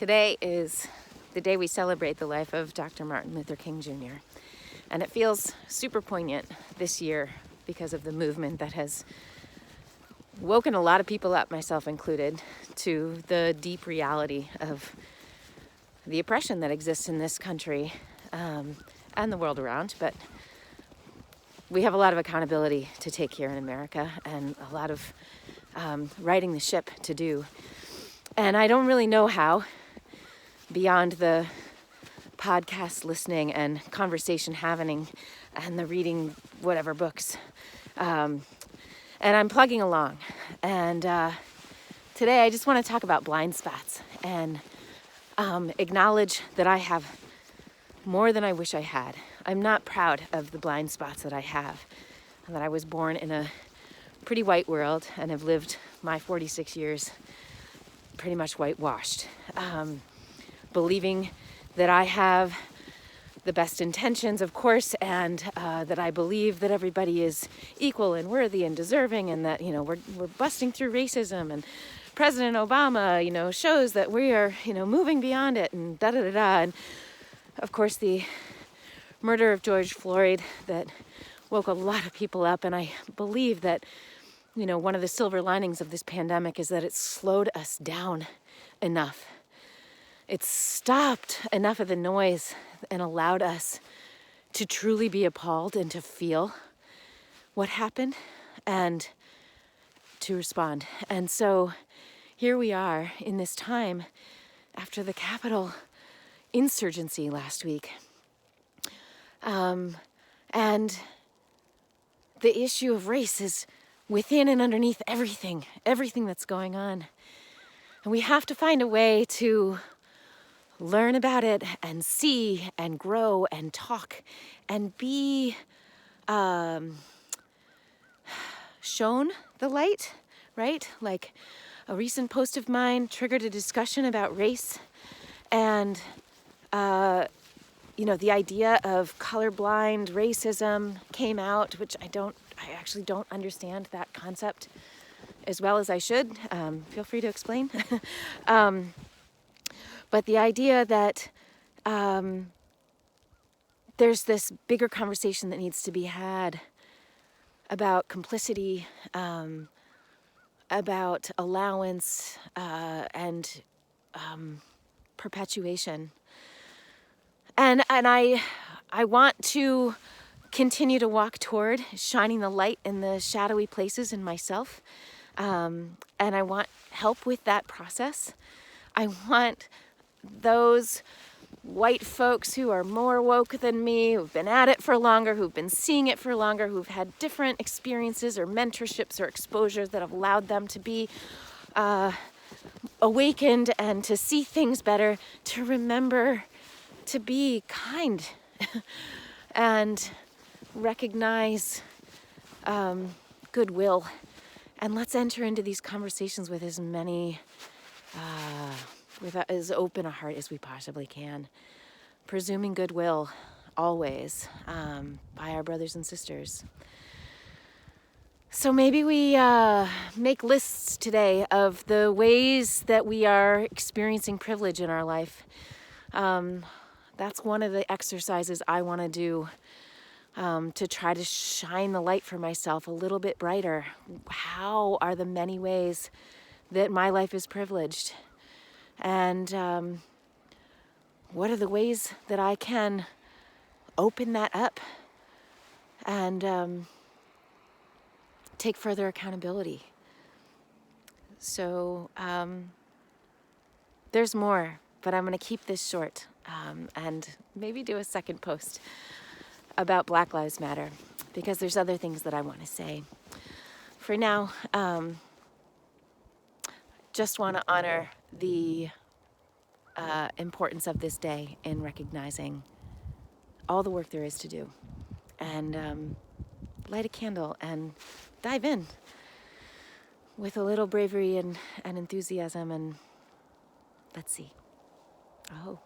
Today is the day we celebrate the life of Dr. Martin Luther King Jr. And it feels super poignant this year because of the movement that has woken a lot of people up, myself included, to the deep reality of the oppression that exists in this country and the world around. But we have a lot of accountability to take here in America and a lot of righting the ship to do. And I don't really know how, beyond the podcast listening and conversation having and the reading whatever books. And I'm plugging along. And today I just want to talk about blind spots and acknowledge that I have more than I wish I had. I'm not proud of the blind spots that I have, and that I was born in a pretty white world and have lived my 46 years pretty much whitewashed, believing that I have the best intentions, of course, and that I believe that everybody is equal and worthy and deserving, and that, we're busting through racism, and President Obama, shows that we are, moving beyond it, and da-da-da-da. And of course, the murder of George Floyd that woke a lot of people up, and I believe that, one of the silver linings of this pandemic is that it slowed us down enough. It stopped enough of the noise and allowed us to truly be appalled and to feel what happened and to respond. And so here we are in this time after the Capitol insurgency last week. And the issue of race is within and underneath everything that's going on. And we have to find a way to learn about it and see and grow and talk and be shown the light, right? Like a recent post of mine triggered a discussion about race and, the idea of colorblind racism came out, which I actually don't understand that concept as well as I should. Feel free to explain. But the idea that there's this bigger conversation that needs to be had about complicity, about allowance, and perpetuation. And I want to continue to walk toward shining the light in the shadowy places in myself. And I want help with that process. I want those white folks who are more woke than me, who've been at it for longer, who've been seeing it for longer, who've had different experiences or mentorships or exposures that have allowed them to be awakened and to see things better, to remember to be kind and recognize goodwill. And let's enter into these conversations with as many with as open a heart as we possibly can, presuming goodwill always by our brothers and sisters. So maybe we make lists today of the ways that we are experiencing privilege in our life. That's one of the exercises I want to do to try to shine the light for myself a little bit brighter. How are the many ways that my life is privileged? And what are the ways that I can open that up and take further accountability? So there's more, but I'm going to keep this short and maybe do a second post about Black Lives Matter, because there's other things that I want to say. For now, just want to honor the importance of this day in recognizing all the work there is to do, and light a candle and dive in with a little bravery and enthusiasm, and let's see. Oh.